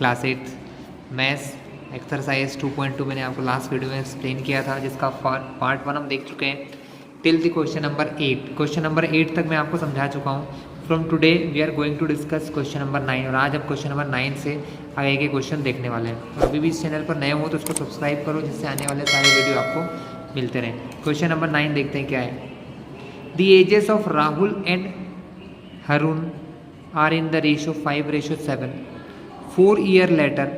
Class 8 maths exercise 2.2 मैंने आपको last video में एक्सप्लेन किया था, जिसका पार्ट 1 हम देख चुके हैं till the question number 8। Question number 8 तक मैं आपको समझा चुका हूँ। From today we are going to discuss question number 9, और आज हम क्वेश्चन नंबर 9 से आगे के क्वेश्चन देखने वाले हैं। और अभी भी इस चैनल पर नए हो तो उसको सब्सक्राइब करो, जिससे आने वाले सारे वीडियो आपको मिलते रहें। क्वेश्चन नंबर 9 देखते हैं क्या है। The ages of Rahul and Harun are in the ratio 5:7। 4 year later,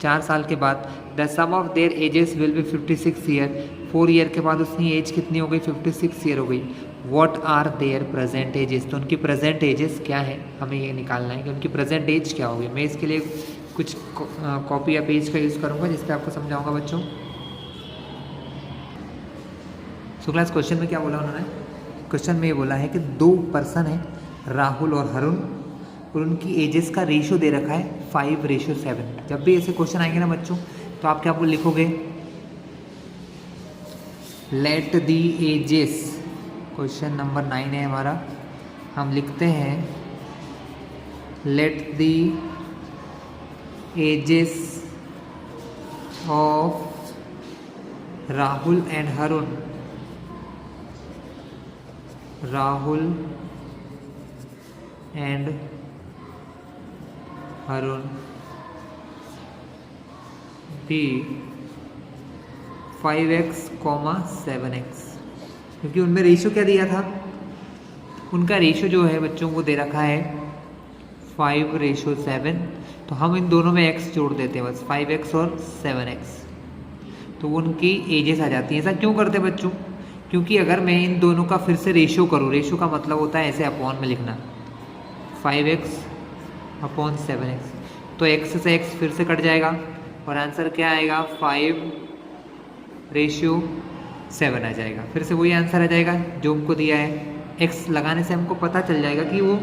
4 साल के बाद, the sum of their ages will be 56 year. 4 year के बाद उसकी एज कितनी हो गई? 56 ईयर हो गई। What are their present ages, तो उनकी प्रेजेंट एजेस क्या है, हमें ये निकालना है कि उनकी प्रेजेंट एज क्या होगी। मैं इसके लिए कुछ कॉपी या पेज का यूज़ करूँगा, जिस पर आपको समझाऊंगा बच्चों। सो क्लास क्वेश्चन में क्या बोला उन्होंने? क्वेश्चन में ये बोला है कि 2 पर्सन है, राहुल और हरुण, और उनकी एजेस का रेशियो दे रखा है 5:7। जब भी ऐसे क्वेश्चन आएंगे ना बच्चों, तो आप क्या लिखोगे? Let the ages, question number 9 है हमारा, हम लिखते हैं let the ages of Rahul and Harun, Rahul and Harun be 5x, 7x, क्योंकि उनमें रेशियो क्या दिया था? उनका रेशियो जो है बच्चों को दे रखा है 5:7। तो हम इन दोनों में x जोड़ देते हैं बस, 5x और 7x, तो उनकी एजेस आ जाती हैं। ऐसा क्यों करते हैं बच्चों? क्योंकि अगर मैं इन दोनों का फिर से रेशियो करूँ, रेशियो का मतलब होता है ऐसे अपॉन में लिखना, 5x/7x, तो x से x फिर से कट जाएगा और आंसर क्या आएगा? 5:7 आ जाएगा। फिर से वही आंसर आ जाएगा जो हमको दिया है। x लगाने से हमको पता चल जाएगा कि वो,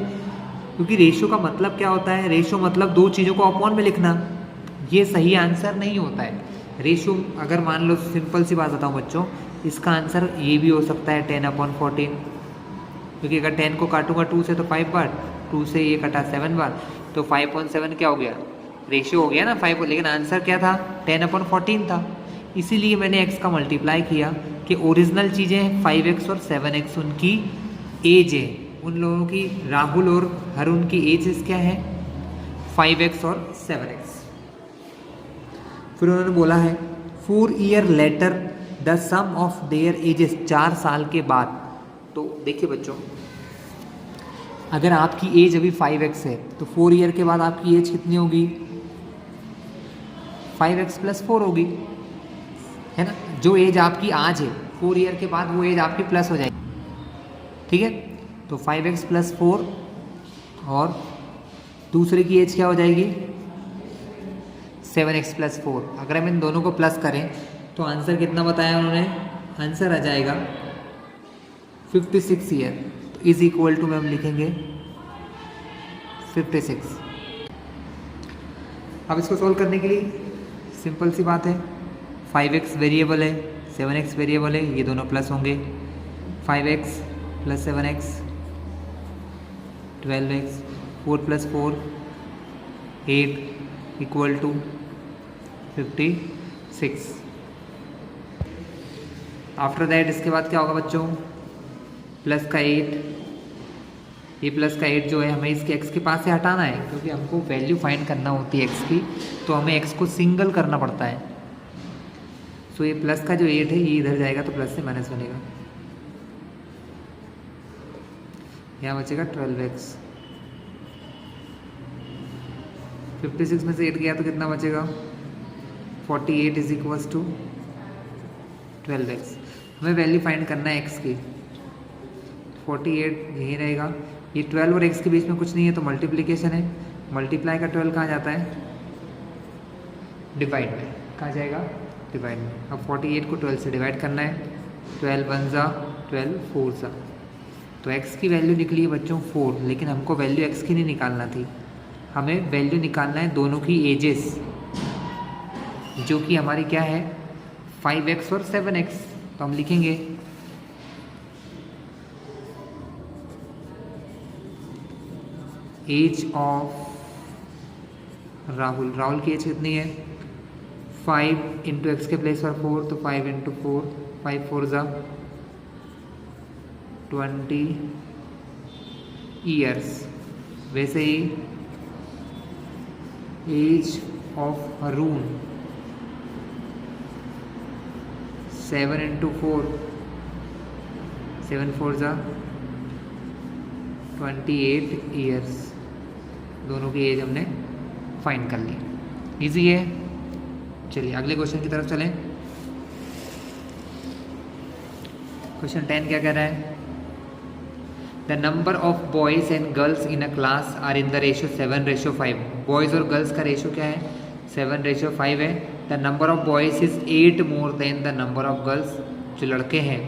क्योंकि रेशियो का मतलब क्या होता है? रेशियो मतलब 2 चीज़ों को अपॉन में लिखना। ये सही आंसर नहीं होता है। रेशियो अगर मान लो, सिंपल सी बात बताऊँ बच्चों, इसका आंसर ये भी हो सकता है 10/14, क्योंकि अगर 10 को काटूंगा 2 से तो 5 बार, 2 से ये कटा 7 बार, तो 5.7 क्या हो गया? रेशियो हो गया ना 5, लेकिन आंसर क्या था? 10/14 था। इसीलिए मैंने x का मल्टीप्लाई किया कि ओरिजिनल चीज़ें 5x और 7x उनकी एज है। उन लोगों की, राहुल और हरुण की एजेस क्या है? 5x और 7x। फिर उन्होंने बोला है 4 year later the sum of their ages, 4 साल के बाद। तो देखिए बच्चों, अगर आपकी एज अभी 5x है, तो 4 ईयर के बाद आपकी एज कितनी होगी? 5x + 4 होगी, है ना। जो एज आपकी आज है, 4 ईयर के बाद वो एज आपकी प्लस हो जाएगी, ठीक है। तो 5x + 4, और दूसरे की एज क्या हो जाएगी? 7x + 4। अगर हम इन दोनों को प्लस करें तो आंसर कितना बताया उन्होंने? आंसर आ जाएगा 56 ईयर। तो इज इक्वल टू में हम लिखेंगे 56। अब इसको सॉल्व करने के लिए सिंपल सी बात है, 5x वेरिएबल है, 7x वेरिएबल है, ये दोनों प्लस होंगे। 5x + 7x 12x, 4 + 4 8 = 56। After that इसके बाद क्या होगा बच्चों? प्लस का 8, ये प्लस का 8 जो है हमें इसके x के पास से हटाना है, क्योंकि हमको वैल्यू फाइंड करना होती है x की, तो हमें x को सिंगल करना पड़ता है। सो ये प्लस का जो 8 है ये इधर जाएगा, तो प्लस से माइनस बनेगा, यहाँ बचेगा 12x। 56 में से 8 गया तो कितना बचेगा? 48 = 12x। हमें वैल्यू फाइंड करना है x की। 48 यही रहेगा, ये 12 और x के बीच में कुछ नहीं है, तो मल्टीप्लिकेशन है। मल्टीप्लाई का 12 कहाँ जाता है? डिवाइड में। कहाँ जाएगा? डिवाइड में। अब 48 को 12 से डिवाइड करना है, 12 1 ज़ा 12, 4 ज़ा, तो x की वैल्यू निकली है बच्चों 4, लेकिन हमको वैल्यू x की नहीं निकालना थी, हमें वैल्यू निकालना है दोनों की एजेस, जो कि हमारी क्या है? 5x और 7x। तो हम लिखेंगे एज ऑफ राहुल, राहुल की एज कितनी है 5 इंटू एक्स के प्लेस पर 4, तो 5 इंटू 4, 5 4 ज़ा 20 ईयर्स। वैसे ही एज ऑफ अरुण 7 इंटू 4, 7 4 ज़ा 28 ईयर्स। दोनों की एज हमने फाइंड कर ली। इजी है। चलिए अगले क्वेश्चन की तरफ चलें। क्वेश्चन 10 क्या कह रहा है? The number of boys and girls in a class are in the ratio 7:5। Boys और गर्ल्स का रेशियो क्या है 7:5 है। The number of boys is 8 more than the number of girls. जो लड़के हैं,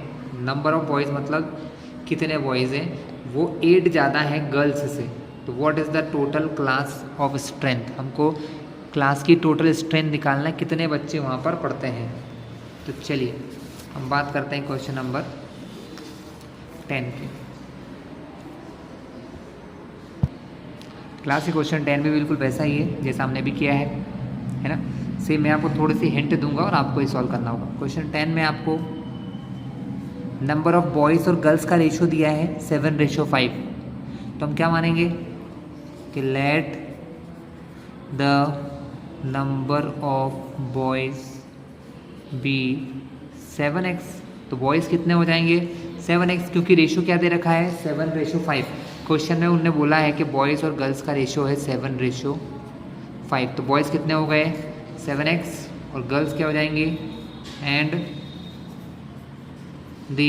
नंबर ऑफ बॉयज़ मतलब कितने बॉयज़ हैं, वो 8 ज़्यादा है गर्ल्स से। तो what is the total class of strength? हमको क्लास की टोटल स्ट्रेंथ निकालना है, कितने बच्चे वहाँ पर पढ़ते हैं। तो चलिए हम बात करते हैं क्वेश्चन नंबर 10 की। क्लास के क्वेश्चन 10 में बिल्कुल वैसा ही है जैसा हमने भी किया है ना। सेम मैं आपको थोड़ी सी हिंट दूंगा और आपको ये सॉल्व करना होगा। क्वेश्चन 10 में आपको नंबर ऑफ बॉयज़ और गर्ल्स का रेशियो दिया है 7:5। तो हम क्या मानेंगे कि let the number of boys be 7x। तो बॉयज़ कितने हो जाएंगे 7x, क्योंकि रेशियो क्या दे रखा है 7:5। क्वेश्चन में उन्होंने बोला है कि बॉयज़ और गर्ल्स का रेशियो है 7:5। तो बॉयज़ कितने हो गए 7x और गर्ल्स क्या हो जाएंगे, and the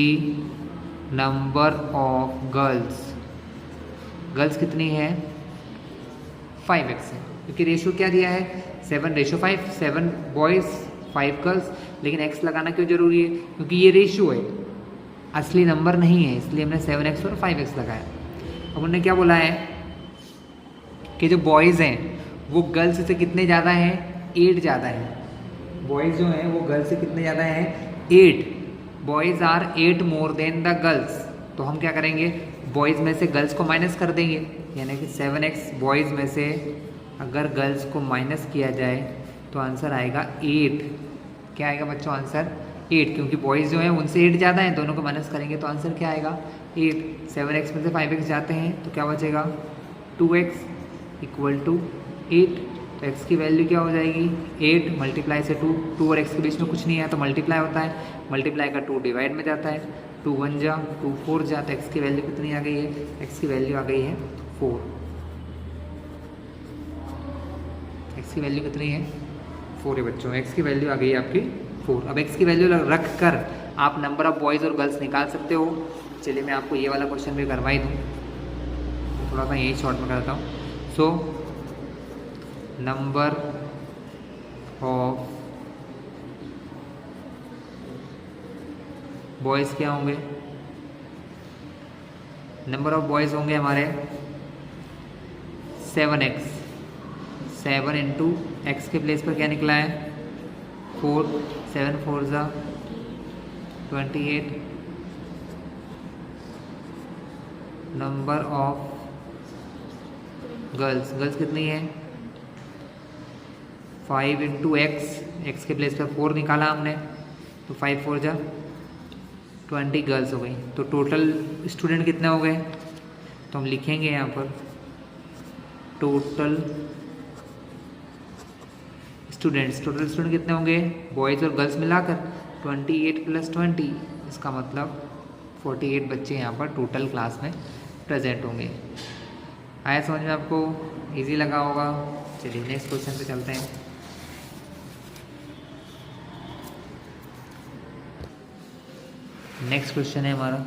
number of girls कितनी है 5x है, क्योंकि रेशियो क्या दिया है 7:5, 7 बॉयज़ 5 गर्ल्स। लेकिन x लगाना क्यों जरूरी है, क्योंकि ये रेशियो है, असली नंबर नहीं है, इसलिए हमने 7x और 5x लगाया। अब उन्होंने क्या बोला है कि जो बॉयज़ हैं वो गर्ल्स से कितने ज़्यादा हैं 8 ज़्यादा हैं। बॉयज़ जो हैं वो गर्ल्स से कितने ज़्यादा हैं 8। Boys are 8 more than the girls. तो हम क्या करेंगे बॉयज़ में से गर्ल्स को माइनस कर देंगे, यानी कि 7x बॉयज़ में से अगर गर्ल्स को माइनस किया जाए तो आंसर आएगा 8। क्या आएगा बच्चों आंसर 8, क्योंकि बॉयज़ जो हैं उनसे 8 ज़्यादा हैं, दोनों को माइनस करेंगे तो आंसर क्या आएगा 8। 7x में से 5x जाते हैं तो क्या बचेगा 2x इक्वल टू 8। तो x की वैल्यू क्या हो जाएगी 8 मल्टीप्लाई से 2 और x के बीच में कुछ नहीं है तो मल्टीप्लाई होता है, मल्टीप्लाई का 2 डिवाइड में जाता है, 2 1 जा 2 4 जा। तो x की वैल्यू कितनी आ गई है, x की वैल्यू आ गई है 4। x की वैल्यू कितनी है 4 है बच्चों, x की वैल्यू आ गई है आपकी 4। अब x की वैल्यू रख कर आप नंबर ऑफ बॉयज़ और गर्ल्स निकाल सकते हो। चलिए मैं आपको ये वाला क्वेश्चन भी करवा ही दूँ, थोड़ा सा यही शॉर्ट में करता हूँ। सो नंबर ऑफ बॉयज़ क्या होंगे, नंबर ऑफ बॉयज़ होंगे हमारे 7x। 7 इंटू एक्स के प्लेस पर क्या निकला है 4, 7 4 ज़ा 28। नंबर ऑफ गर्ल्स कितनी है 5 इंटू एक्स के प्लेस पर 4 निकाला हमने तो 5 4 जा 20 गर्ल्स हो गई। तो टोटल स्टूडेंट कितने हो गए, तो हम लिखेंगे यहाँ पर टोटल स्टूडेंट्स कितने होंगे बॉयज़ और गर्ल्स मिलाकर 28 + 20, इसका मतलब 48 बच्चे यहाँ पर टोटल क्लास में प्रेजेंट होंगे। आया समझ में आपको, इजी लगा होगा। चलिए नेक्स्ट क्वेश्चन पे चलते हैं। नेक्स्ट क्वेश्चन है हमारा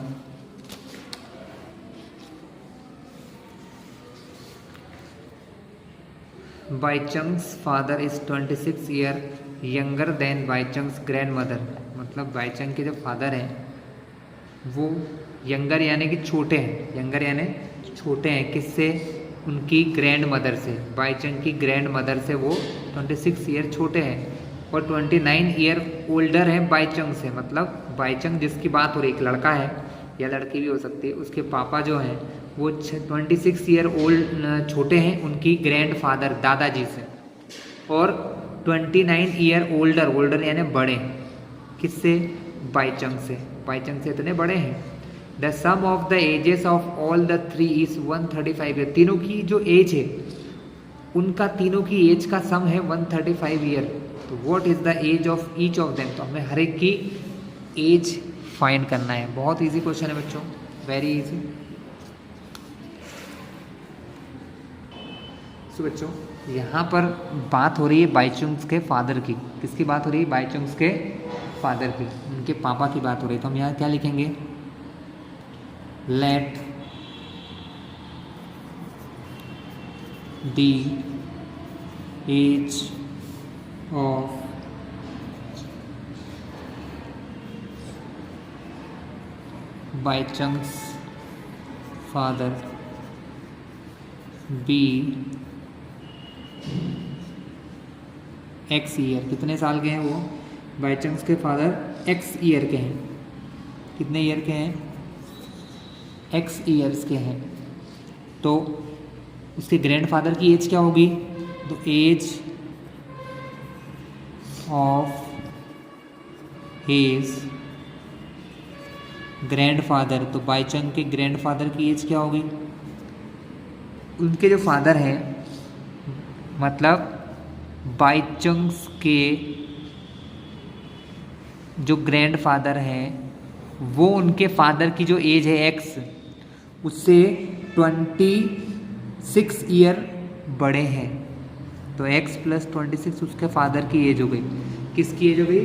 Baichung's father is 26 year younger than Baichung's grandmother. मतलब बाईचंग के जो फादर हैं वो यंगर यानी कि छोटे हैं, यंगर यानी छोटे हैं किससे, उनकी ग्रैंड मदर से। बाईचंग की ग्रैंड मदर से वो 26 ईयर छोटे हैं और 29 ईयर ओल्डर है बाईचंग से। मतलब बाईचंग जिसकी बात हो रही, एक लड़का है या लड़की भी हो सकती है, उसके पापा जो हैं वो 26 ईयर ओल्ड छोटे हैं उनकी ग्रैंड फादर दादाजी से। और 29 ईयर ओल्डर, ओल्डर यानी बड़े, किससे? बाईचंग से, बाईचंग से इतने बड़े हैं। The sum of the ages of all the three is 135 year, तीनों की जो एज है उनका, तीनों की एज का सम है 135 ईयर। तो what is the age of each of them, तो हमें हर एक की एज फाइंड करना है। बहुत इजी क्वेश्चन है बच्चों, वेरी इजी। सो बच्चों यहाँ पर बात हो रही है बाईचुंग्स के फादर की। किसकी बात हो रही है? बाईचुंग्स के फादर की, उनके पापा की बात हो रही है। तो हम यहाँ क्या लिखेंगे? Let the age of Baichung's father be x year. कितने साल के हैं वो? बाईचंग्स के फादर एक्स ईयर के हैं। कितने ईयर के हैं? एक्स ईयर्स के हैं। तो उसके ग्रैंडफादर की एज क्या होगी? तो एज ऑफ हिज ग्रैंडफादर, तो बाईचंग के ग्रैंडफादर की एज क्या होगी? उनके जो फादर हैं, मतलब बाईचंग्स के जो ग्रैंडफादर हैं, वो उनके फादर की जो एज है एक्स, उससे 26 ईयर बड़े हैं। तो x + 26 उसके फादर की एज हो गई। किसकी एज हो गई?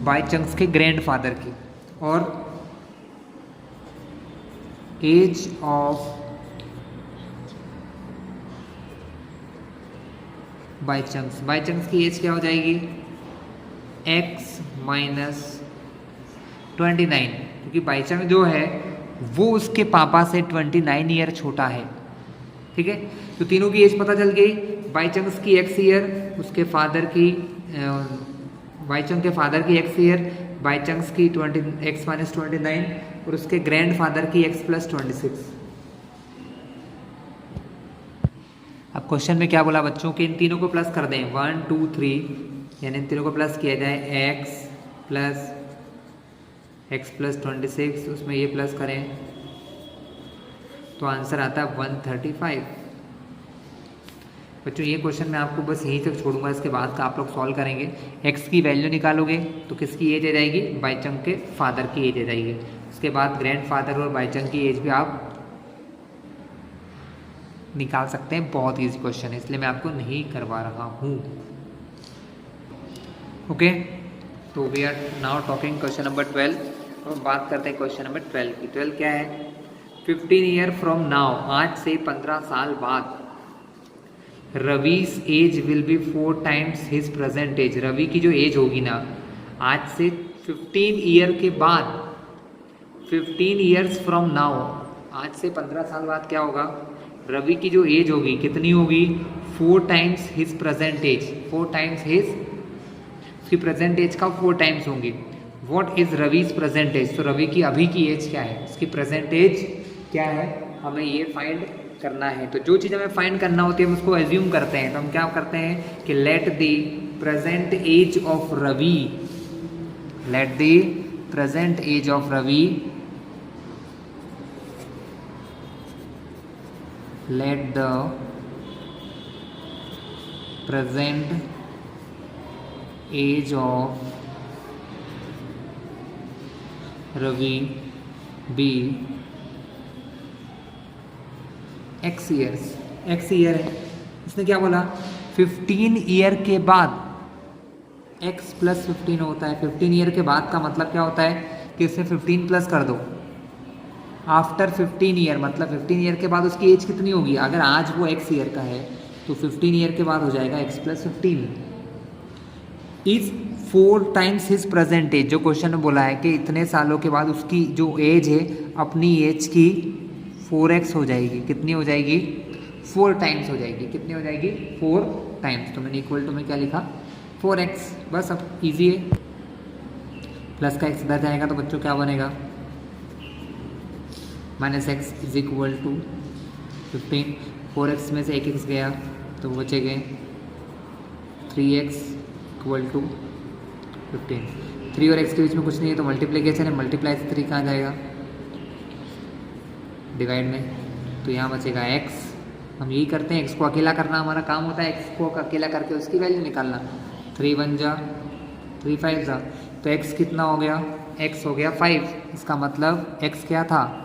बाईचंग्स के ग्रैंडफादर की। और एज ऑफ बाईचंग्स, बाईचंग्स की एज क्या हो जाएगी? x - 29, क्योंकि बाईचंग जो है वो उसके पापा से 29 ईयर छोटा है। ठीक है, तो तीनों की एज पता चल गई। बाईचंग्स की x ईयर, उसके फादर की बाईचंग के फादर की x ईयर, बाईचंग्स की x - 29 और उसके ग्रैंडफादर की x + 26। अब क्वेश्चन में क्या बोला बच्चों कि इन तीनों को प्लस कर दें, 1 2 3, यानी इन तीनों को प्लस किया जाए, x + 26, उसमें ये प्लस करें तो आंसर आता है 135। बच्चों ये क्वेश्चन मैं आपको बस यहीं तक छोड़ूंगा, इसके बाद का आप लोग सॉल्व करेंगे। x की वैल्यू निकालोगे तो किसकी एज आ जाएगी? बाईचंग के फादर की एज आ जाएगी। उसके बाद ग्रैंडफादर और बाईचंग की एज भी आप निकाल सकते हैं। बहुत ईजी क्वेश्चन है, इसलिए मैं आपको नहीं करवा रहा हूँ। ओके, तो we are now talking question number 12। तो बात करते हैं क्वेश्चन नंबर 12 की। 12 क्या है? 15 ईयर फ्रॉम नाउ, आज से 15 साल बाद, Ravi's age will be 4 times his present age. Ravi की जो एज होगी ना, आज से 15 ईयर के बाद, 15 ईयर्स फ्रॉम नाउ, आज से 15 साल बाद क्या होगा? रवि की जो एज होगी कितनी होगी? 4 times his present age. 4 times his, उसकी प्रेजेंट एज का 4 टाइम्स होंगी। What is Ravi's present age? तो रवि की अभी की एज क्या है, उसकी प्रेजेंट एज क्या है, हमें ये फाइंड करना है। तो जो चीज़ हमें फाइंड करना होती है हम उसको एज्यूम करते हैं। तो हम क्या करते हैं कि let the present age of Ravi, let the present age of Ravi, let the present age of Ravi be x years। x year है, इसने क्या बोला? 15 ईयर के बाद x + 15 होता है। 15 ईयर के बाद का मतलब क्या होता है कि इसमें 15 प्लस कर दो। आफ्टर 15 ईयर, मतलब 15 ईयर के बाद उसकी एज कितनी होगी? अगर आज वो x ईयर का है तो 15 ईयर के बाद हो जाएगा x + 15 is 4 times his present age. जो क्वेश्चन में बोला है कि इतने सालों के बाद उसकी जो एज है अपनी एज की 4x हो जाएगी। कितनी हो जाएगी? 4 टाइम्स हो जाएगी। कितनी हो जाएगी? 4 टाइम्स। तो मैंने इक्वल टू में क्या लिखा? 4x। बस अब इजी है, प्लस का x इधर जाएगा तो बच्चों क्या बनेगा? -x = 15। 4x में से एक x गया तो बचे गए 3x इक्वल टू 15। 3 और x के बीच में कुछ नहीं है तो मल्टीप्लीकेशन है, मल्टीप्लाई से 3 कहाँ जाएगा, डिवाइड में, तो यहाँ बचेगा x। हम यही करते हैं, x को अकेला करना हमारा काम होता है, x को अकेला करके उसकी वैल्यू निकालना। 3 1 जा 3 5 जा, तो x कितना हो गया, x हो गया 5। इसका मतलब x क्या था,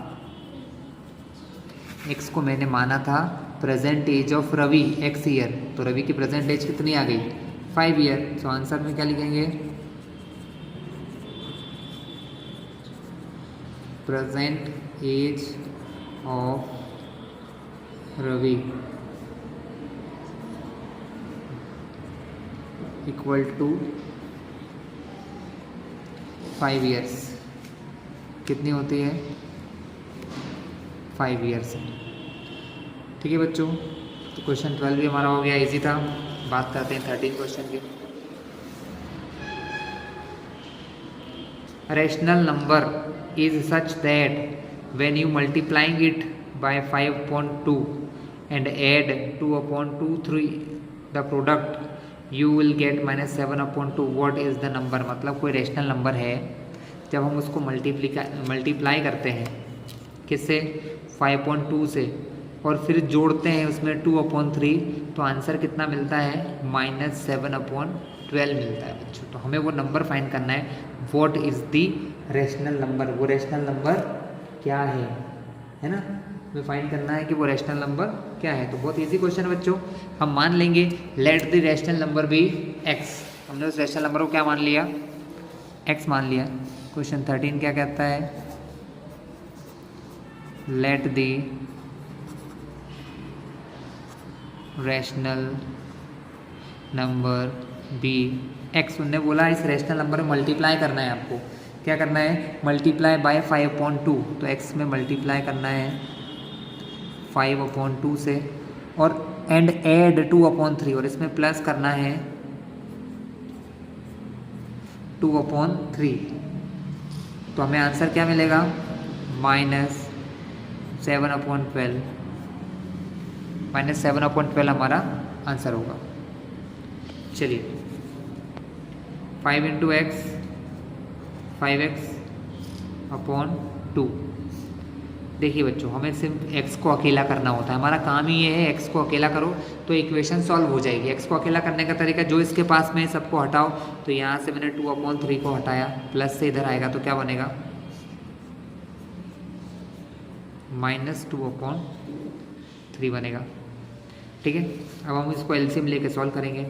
x को मैंने माना था present age of Ravi x year, तो रवि की प्रेजेंट एज कितनी आ गई, 5 ईयर। तो आंसर में क्या लिखेंगे, present age of Ravi equal to 5 years. कितनी होती है, 5 ईयर्स। ठीक है बच्चों, तो क्वेश्चन 12 भी हमारा हो गया, इजी था। बात करते हैं 13 क्वेश्चन की। Rational number is such that when you multiplying it by 5/2 and add 2/2 3 the product you will get -7/2। what is the number, मतलब कोई रैशनल नंबर है, जब हम उसको मल्टीप्लाई करते हैं किससे, 5/2 से, और फिर जोड़ते हैं उसमें 2/3, तो आंसर कितना मिलता है, -7/12 मिलता है बच्चों। तो हमें वो नंबर फाइंड करना है, what is the rational number, वो रैशनल नंबर क्या है ना, हमें फाइंड करना है कि वो रैशनल नंबर क्या है। तो बहुत इजी क्वेश्चन है बच्चों। हम मान लेंगे let the rational number be x, हमने उस रैशनल नंबर को क्या मान लिया, x मान लिया। क्वेश्चन 13 क्या कहता है, let the rational number be x, उनने बोला इस रैशनल नंबर में मल्टीप्लाई करना है, आपको क्या करना है, मल्टीप्लाई बाय 5/2, तो x में मल्टीप्लाई करना है 5/2 से, और एंड एड 2/3, और इसमें प्लस करना है 2/3। तो हमें आंसर क्या मिलेगा, -7/12, -7/12 हमारा आंसर होगा। चलिए 5 × x 5x/2। देखिए बच्चों, हमें सिर्फ x को अकेला करना होता है, हमारा काम ही ये है, x को अकेला करो तो इक्वेशन सॉल्व हो जाएगी। x को अकेला करने का तरीका, जो इसके पास में सबको हटाओ, तो यहाँ से मैंने 2/3 को हटाया, प्लस से इधर आएगा तो क्या बनेगा, -2/3 बनेगा। ठीक है, अब हम इसको एलसीएम लेके सॉल्व करेंगे।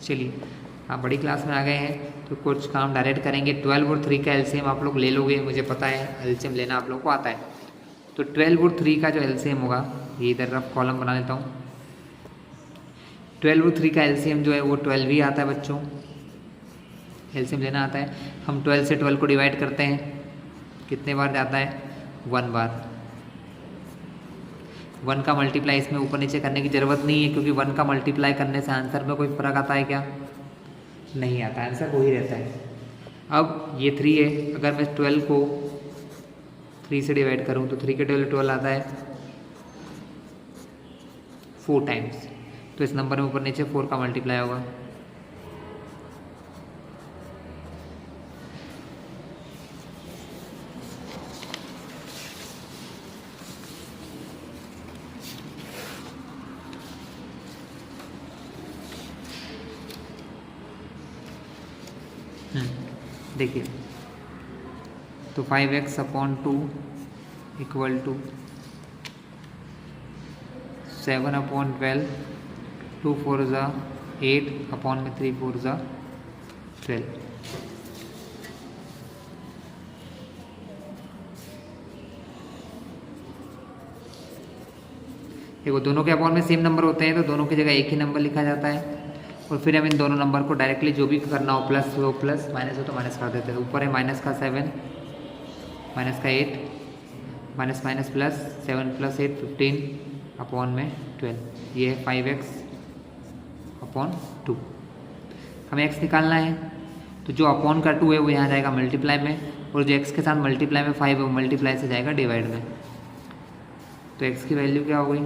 चलिए, आप बड़ी क्लास में आ गए हैं तो कुछ काम डायरेक्ट करेंगे। 12 और 3 का एलसीएम आप लोग ले लोगे, मुझे पता है एलसीएम लेना आप लोग को आता है। तो 12 और 3 का जो एलसीएम होगा, ये इधर रफ कॉलम बना लेता हूँ। 12 और 3 का एलसीएम जो है वो 12 ही आता है बच्चों, एलसीएम लेना आता है। हम 12 से 12 को डिवाइड करते हैं, कितने बार जाता है, 1 बार। 1 का मल्टीप्लाई इसमें ऊपर नीचे करने की ज़रूरत नहीं है, क्योंकि 1 का मल्टीप्लाई करने से आंसर में कोई फ़र्क आता है क्या, नहीं आता, आंसर वही रहता है। अब ये 3 है, अगर मैं 12 को 3 से डिवाइड करूँ तो 3 के 12 आता है 4 टाइम्स, तो इस नंबर में ऊपर नीचे 4 का मल्टीप्लाई होगा। देखिए, तो 5x/2 इक्वल टू 7/12, 2 4 ज़ा 8 अपॉन में 3 4 ज़ा 12। देखो, दोनों के अपॉन में सेम नंबर होते हैं तो दोनों की जगह एक ही नंबर लिखा जाता है, और फिर हम इन दोनों नंबर को डायरेक्टली जो भी करना हो, प्लस हो प्लस, माइनस हो तो माइनस कर देते हैं। ऊपर है माइनस का 7, माइनस का 8, माइनस माइनस प्लस, 7 + 8 15 अपॉन में 12। ये है 5x/2। हमें x निकालना है, तो जो अपॉन का 2 है वो यहाँ जाएगा मल्टीप्लाई में, और जो x के साथ मल्टीप्लाई में 5 है वो मल्टीप्लाई से जाएगा डिवाइड में। तो x की वैल्यू क्या हो गई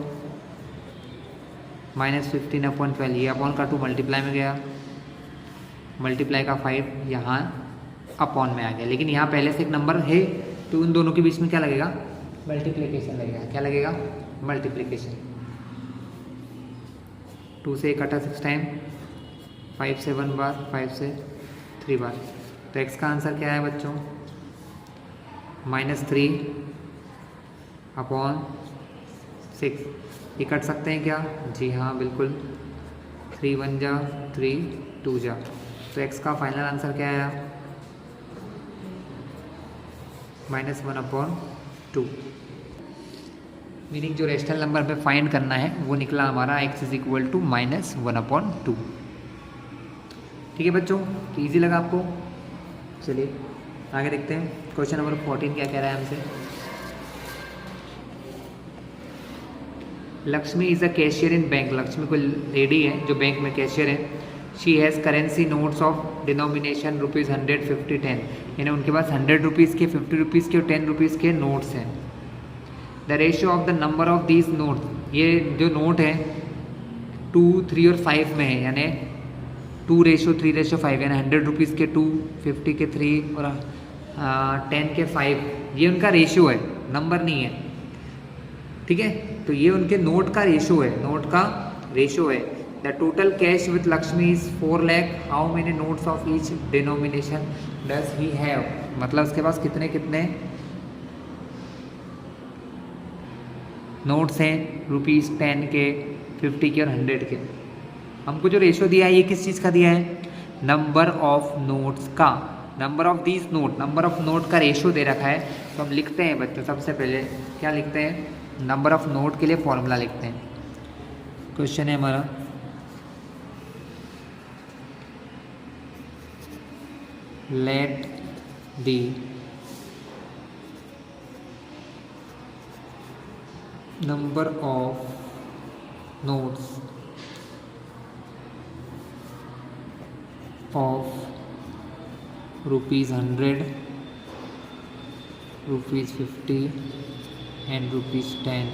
-15/12, ये अपॉन का 2 मल्टीप्लाई में गया, मल्टीप्लाई का 5 यहाँ अपॉन में आ गया। लेकिन यहाँ पहले से एक नंबर है तो उन दोनों के बीच में क्या लगेगा, मल्टीप्लिकेशन लगेगा। क्या लगेगा, मल्टीप्लिकेशन। 2 से 1 कटा 6 टाइम, 5 से 1 बार, 5 से 3 बार। तो x का आंसर क्या है बच्चों, -3 अपॉन 6। ये कट सकते हैं क्या, जी हाँ बिल्कुल, 3 1 जा 3 2 जा। तो x का फाइनल आंसर क्या आया, -1/2। मीनिंग जो रेशनल नंबर पे फाइंड करना है वो निकला हमारा x इज इक्वल टू -1/2। ठीक है बच्चों, तो ईजी लगा आपको। चलिए आगे देखते हैं, क्वेश्चन नंबर 14 क्या कह रहा है हमसे। Lakshmi is a cashier in bank. Lakshmi कोई लेडी है जो बैंक में कैशियर है। She has currency notes of denomination ₹100, 50, 10। यानी उनके पास 100 रुपीज़ के, 50 रुपीज़ के और 10 रुपीज़ के नोट्स हैं। The ratio of the number of these notes, ये जो नोट है 2, 3 और 5 में है, यानी 2:3:5, यानी 100 रुपीज़ के 2, 50 के 3 और 10 के 5। ये उनका रेशियो है, नंबर नहीं है। ठीक है, तो ये उनके नोट का रेशियो है, नोट का रेशियो है। The total cash with Lakshmi is 4 lakh. How many notes of each denomination does he have. मतलब उसके पास कितने कितने नोट्स हैं, ₹10 के, 50 के और 100 के। हमको जो रेशियो दिया है ये किस चीज़ का दिया है, नंबर ऑफ नोट्स का। Number of these note, number of note का रेशियो दे रखा है। तो हम लिखते हैं बच्चों, सबसे पहले क्या लिखते हैं, नंबर ऑफ नोट के लिए फॉर्मूला लिखते हैं। क्वेश्चन है हमारा, let the number of notes of ₹100, ₹50 and ₹10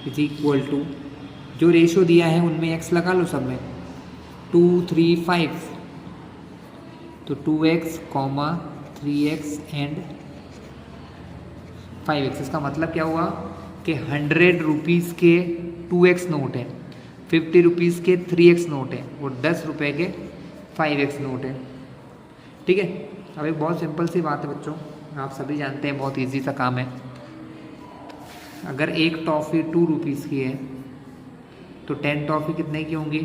is equal to, जो रेशियो दिया है उनमें x लगा लो सब में, 2, 3, 5। तो 2x, 3x एंड 5x। इसका मतलब क्या हुआ कि 100 रुपीज़ के 2x नोट है, 50 रुपीज़ के 3x नोट है और 10 रुपये के 5x नोट है। ठीक है, अब एक बहुत सिंपल सी बात है बच्चों, आप सभी जानते हैं, बहुत इजी सा काम है। अगर एक टॉफ़ी 2 रुपीज़ की है तो 10 टॉफ़ी कितने की होंगी,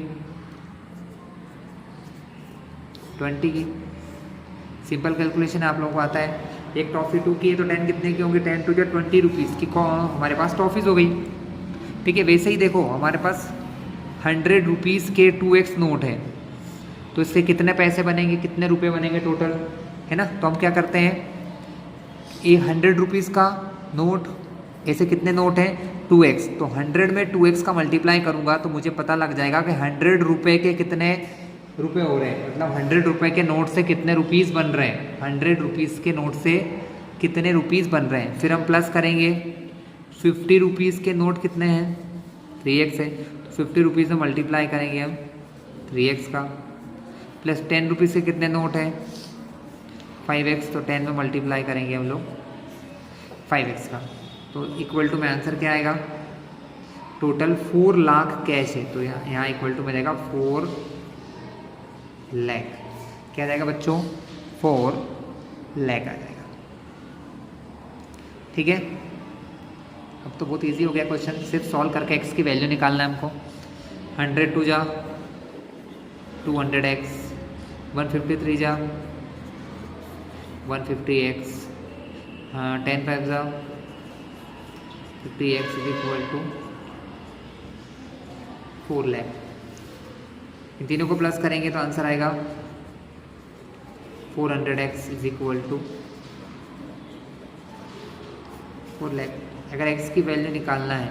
20 की। सिंपल कैलकुलेशन आप लोगों को आता है। एक टॉफ़ी 2 की है तो 10 कितने की होंगी, 10 2 20 रुपीज़ की हमारे पास टॉफ़ीज़ हो गई। ठीक है, वैसे ही देखो हमारे पास 100 रुपीज़ के 2x नोट है, तो इससे कितने पैसे बनेंगे, कितने रुपए बनेंगे टोटल, है ना। तो हम क्या करते हैं, ये 100 रुपीज़ का नोट, ऐसे कितने नोट हैं, 2x। तो 100 में 2x का मल्टीप्लाई करूँगा तो मुझे पता लग जाएगा कि 100 रुपये के कितने रुपए हो रहे हैं, मतलब 100 रुपये के नोट से कितने रुपीज़ बन रहे हैं, 100 रुपीज़ के नोट से कितने रुपीज़ बन रहे हैं। फिर हम प्लस करेंगे, 50 रुपीज़ के नोट कितने हैं, 3x है, तो 50 रुपीज़ में मल्टीप्लाई करेंगे हम 3x का, प्लस 10 रुपीज़ के कितने नोट हैं, 5x, तो 10 में मल्टीप्लाई करेंगे हम लोग 5x का। तो इक्वल टू में आंसर क्या आएगा, टोटल 4 लाख कैश है, तो यहाँ इक्वल टू में जाएगा 4 लाख। क्या जाएगा बच्चों, 4 लाख आ जाएगा। ठीक है, अब तो बहुत इजी हो गया क्वेश्चन, सिर्फ सॉल्व करके x की वैल्यू निकालना है हमको। 100 2 जा 200x, 153 जा 150x, 10 5 जा 50x is equal to 4 lakh. इन तीनों को प्लस करेंगे तो आंसर आएगा 400x is equal to 4 lakh. अगर x की वैल्यू निकालना है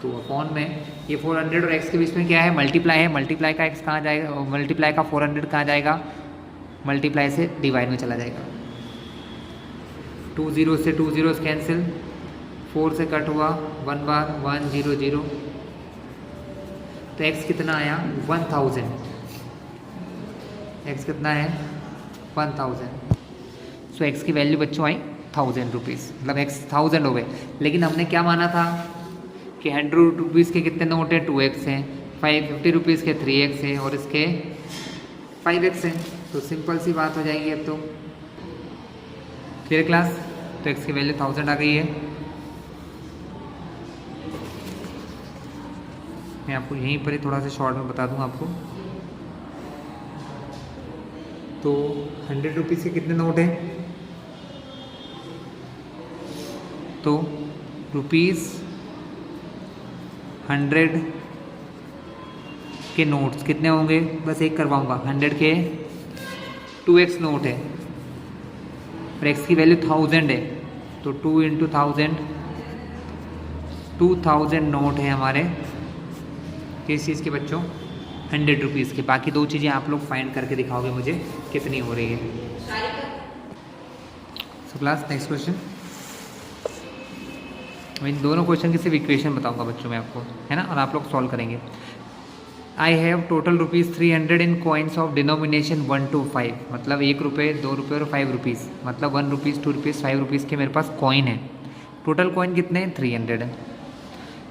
तो अपॉन में ये 400 और x के बीच में क्या है, मल्टीप्लाई है, मल्टीप्लाई का x कहाँ जाएगा, मल्टीप्लाई का 400 कहाँ जाएगा, मल्टीप्लाई से डिवाइड में चला जाएगा। 2 0 से 2 0 कैंसिल, 4 से कट हुआ, 1 बार 1 0 0, तो x कितना आया 1000। x कितना है 1000। सो x की वैल्यू बच्चों आई 1000 रुपीज़, मतलब x 1000 हो गए। लेकिन हमने क्या माना था कि 100 रुपीज़ के कितने नोट हैं 2x हैं, 50 रुपीज़ के 3x हैं और इसके 5x हैं। तो सिंपल सी बात हो जाएगी अब तो। Clear class? तो x की वैल्यू 1000 आ गई है। मैं आपको यहीं पर ही थोड़ा सा शॉर्ट में बता दूं आपको। तो 100 रुपीज़ के कितने नोट हैं? तो रुपीज़ 100 के नोट्स कितने होंगे? बस एक करवाऊंगा। 100 के 2x नोट है और x की वैल्यू 1000 है, तो 2 × 1000, 2000 नोट है हमारे किस चीज़ के बच्चों? 100 रुपीज़ के। बाकी दो चीज़ें आप लोग फाइंड करके दिखाओगे मुझे कितनी हो रही है। So class next question. मैं इन दोनों क्वेश्चन की सिर्फ इक्वेशन बताऊंगा बच्चों में आपको, है ना, और आप लोग सॉल्व करेंगे। I have total rupees 300 in coins of denomination 1 to 5, मतलब 1 रुपये, 2 रुपये और 5 रुपीज़, मतलब 1 रुपीज़, 2 रुपीज़, 5 रुपीज़ के मेरे पास कॉइन है। टोटल कॉइन कितने हैं? 300 है।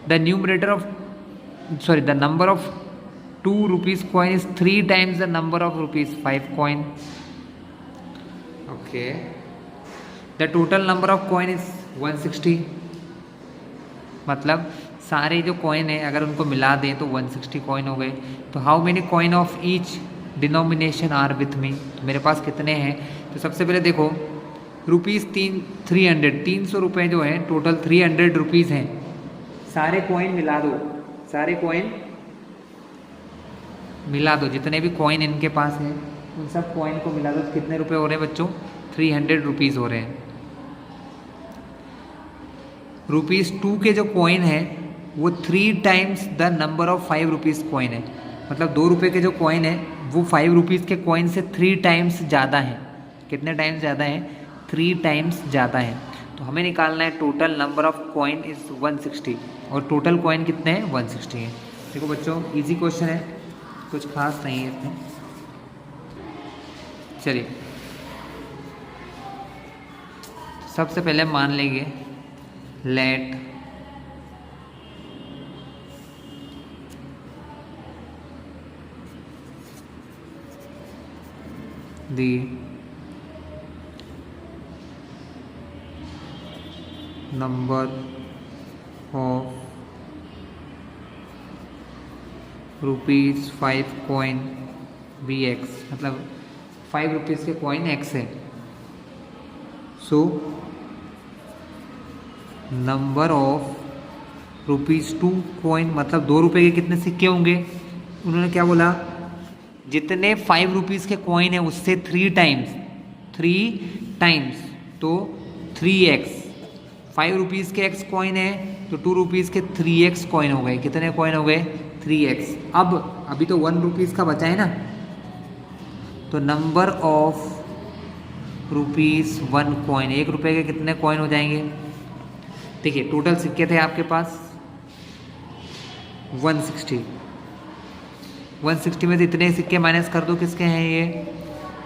The numerator of the number of 2 rupees coin is 3 times the number of rupees 5 coin. Okay. The total number of coin is 160, मतलब सारे जो कॉइन है अगर उनको मिला दें तो 160 कॉइन हो गए। तो how many coin of each denomination are with me, मेरे पास कितने हैं? तो सबसे पहले देखो रुपीज़ 300 रुपये जो है टोटल 300 रुपीज़ हैं। सारे कॉइन मिला दो, सारे कॉइन मिला दो, जितने भी कॉइन इनके पास हैं उन सब कॉइन को मिला दो। तो कितने रुपए हो रहे हैं बच्चों? 300 रुपीज़ हो रहे हैं। रुपीज़ 2 के जो कॉइन है वो 3 times the number of 5 rupees coin है, मतलब 2 रुपये के जो कॉइन है वो 5 रुपीज़ के कॉइन से 3 टाइम्स ज़्यादा है। कितने टाइम्स ज़्यादा है? 3 टाइम्स ज़्यादा है। तो हमें निकालना है total number of coin is 160 और टोटल कॉइन कितने हैं? 160 है। देखो बच्चों इजी क्वेश्चन है, कुछ खास नहीं है इसमें। चलिए सबसे पहले मान लेंगे let the number of rupees 5 coin be x, मतलब 5 रुपीज़ के कॉइन एक्स है। So number of rupees 2 coin, मतलब 2 रुपये के कितने सिक्के होंगे? उन्होंने क्या बोला? जितने 5 रुपीज़ के कॉइन है उससे 3 टाइम्स, तो 3x। 5 रुपीज़ के x कॉइन है तो 2 रुपीज़ के 3x कॉइन हो गए। कितने कॉइन हो गए? 3x। अब अभी तो 1 रुपीज़ का बचा है ना, तो नंबर ऑफ रुपीज़ 1 कॉइन, 1 रुपये के कितने कॉइन हो जाएंगे? देखिए टोटल सिक्के थे आपके पास 160 में से इतने सिक्के माइनस कर दो, किसके हैं ये?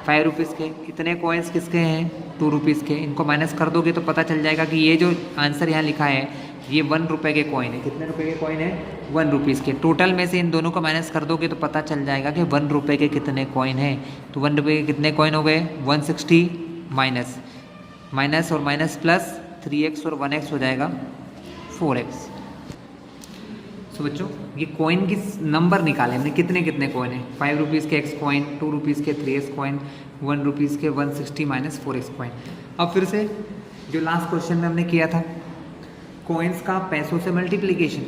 5 रुपीज़ के। इतने कॉइन्स किसके हैं? 2 रुपीज़ के। इनको माइनस कर दोगे तो पता चल जाएगा कि ये जो आंसर यहाँ लिखा है ये 1 रुपये के कॉइन है। कितने रुपए के कॉइन है? 1 रुपीज़ के। टोटल में से इन दोनों को माइनस कर दोगे तो पता चल जाएगा कि 1 रुपये के कितने कॉइन हैं। तो 1 रुपये के कितने कॉइन हो गए? 160 माइनस और माइनस प्लस 3x और 1x हो जाएगा 4x। सो बच्चों ये कॉइन की नंबर निकाले हमने, कितने कितने कॉइन है? 5 रुपीज़ के x कॉइन, 2 रुपीज़ के 3x कॉइन, 1 रुपीज़ के 160 माइनस 4x कॉइन। अब फिर से जो लास्ट क्वेश्चन में हमने किया था कॉइन्स का पैसों से मल्टीप्लिकेशन।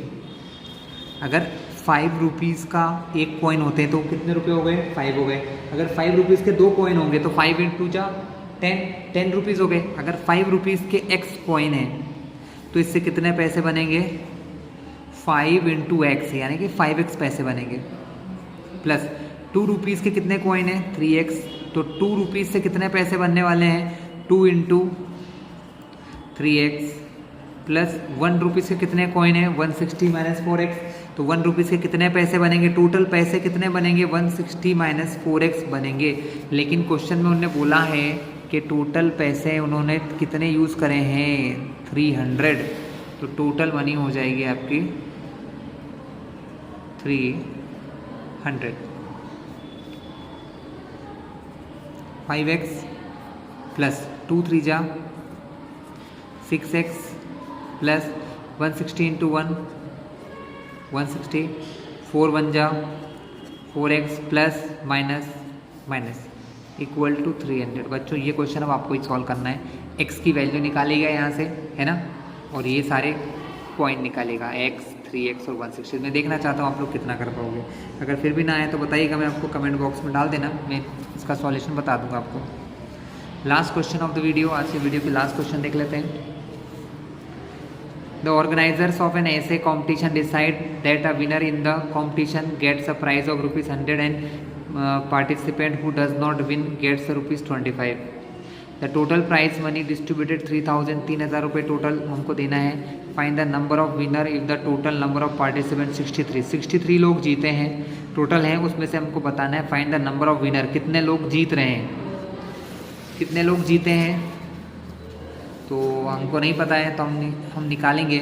अगर 5 रुपीज़ का एक कॉइन होते हैं तो कितने रुपये हो गए? 5 हो गए। अगर 5 रुपीज़ के 2 कॉइन होंगे तो 5 × 2 10 रुपीज़ हो गए। अगर 5 रुपीज़ के x कॉइन है तो इससे कितने पैसे बनेंगे? 5 × x, यानी कि 5x पैसे बनेंगे। प्लस 2 रुपीज़ के कितने कॉइन है? 3x, तो 2 रुपीज़ से कितने पैसे बनने वाले हैं, 2 इंटू 3x प्लस 1 रुपीज़ के कितने कॉइन है, 160 माइनस 4x, तो 1 रुपीज़ के कितने पैसे बनेंगे, टोटल पैसे कितने बनेंगे, 160 माइनस 4x बनेंगे। लेकिन क्वेश्चन में उन्होंने बोला है कि टोटल पैसे उन्होंने कितने यूज़ करे हैं, 300, तो टोटल मनी हो जाएगी आपकी 300। 5x प्लस 2 3 जा 6x प्लस 160 इंटू 1 160, 4 1 जा 4x plus minus minus equal to 300। बच्चों ये क्वेश्चन अब आपको ही सॉल्व करना है। x की वैल्यू निकालेगा यहाँ से, है ना, और ये सारे पॉइंट निकालेगा x 3x और 160। मैं देखना चाहता हूँ आप लोग कितना कर पाओगे। अगर फिर भी ना आए तो बताइएगा, मैं आपको कमेंट बॉक्स में डाल देना, मैं इसका सॉल्यूशन बता दूंगा आपको। Last question of the video, आज की वीडियो की लास्ट क्वेश्चन देख लेते हैं। The organizers of an essay competition decide that a winner in the competition gets a prize of ₹100 and participant who does not win gets ₹25. The total prize money distributed 3,000, 3,000 रुपये total हमको देना है। Find the number of winner if the total number of participant 63 लोग जीते हैं total हैं, उसमें से हमको बताना है find the number of winner, कितने लोग जीत रहे हैं, कितने लोग जीते हैं। तो हमको नहीं पता है तो हम निकालेंगे।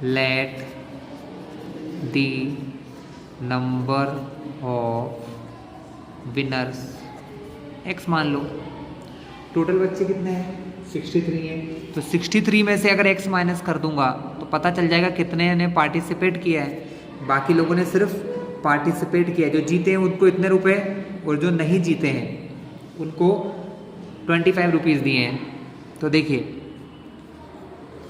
Late the number of winners x मान लो, टोटल बच्चे कितने हैं, 63 हैं, तो 63 में से अगर x माइनस कर दूंगा तो पता चल जाएगा कितने ने पार्टिसिपेट किया है। बाकी लोगों ने सिर्फ पार्टिसिपेट किया, जो जीते हैं उनको इतने रुपए और जो नहीं जीते हैं उनको 25 रुपीज़ दिए हैं। तो देखिए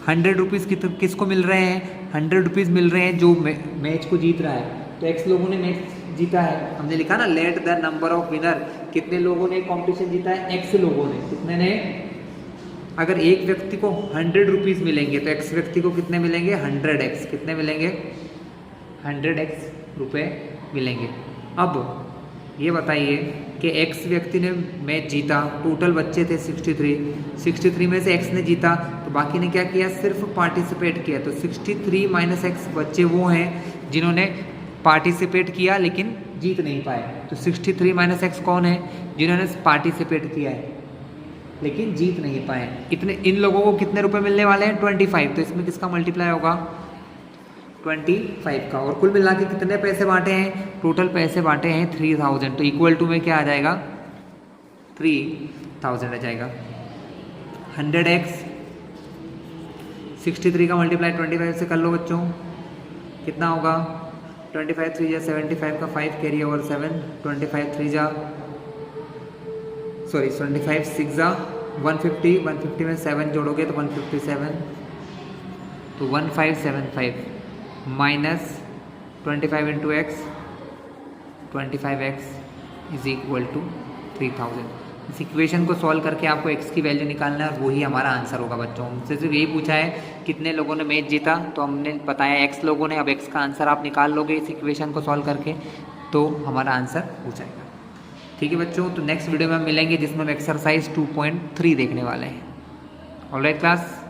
100 रुपीज़ किसको मिल रहे हैं, 100 रुपीज़ मिल रहे हैं जो मैच को जीत रहा है। तो x लोगों ने मैच जीता है, हमने लिखा ना late the number of winner, कितने लोगों ने कंपटीशन जीता है, x लोगों ने, कितने ने। अगर एक व्यक्ति को 100 रुपीज़ मिलेंगे तो x व्यक्ति को कितने मिलेंगे, 100x, कितने मिलेंगे, 100x रुपए मिलेंगे। अब ये बताइए कि x व्यक्ति ने मैच जीता, टोटल बच्चे थे 63 में से x ने जीता, तो बाकी ने क्या किया, सिर्फ पार्टिसिपेट किया। तो 63 माइनस x बच्चे वो हैं जिन्होंने पार्टिसिपेट किया लेकिन जीत नहीं पाए। तो 63 माइनस x कौन है, जिन्होंने पार्टिसिपेट किया है लेकिन जीत नहीं पाए। इतने इन लोगों को कितने रुपए मिलने वाले हैं, 25। तो इसमें किसका मल्टीप्लाई होगा, 25 का। और कुल मिला के कितने पैसे बांटे हैं, टोटल पैसे बांटे हैं 3000। तो इक्वल टू में क्या आ जाएगा, 3000 आ जाएगा। 100x 63 का मल्टीप्लाई 25 से कर लो बच्चों, कितना होगा, 25 3 जा 75 का 5 कैरी ओवर 7, 25 3 जा 25 6 जा 150 में 7 जोड़ोगे तो 157, तो 1575 minus 25 into x, 25x is equal to 3000। इस इक्वेशन को सॉल्व करके आपको x की वैल्यू निकालना है और वही हमारा आंसर होगा बच्चों। हमसे सिर्फ यही पूछा है कितने लोगों ने मैच जीता, तो हमने बताया x लोगों ने। अब x का आंसर आप निकाल लोगे इस इक्वेशन को सॉल्व करके तो हमारा आंसर हो जाएगा। ठीक है बच्चों, तो नेक्स्ट वीडियो में हम मिलेंगे जिसमें हम एक्सरसाइज 2.3 देखने वाले हैं। Alright class.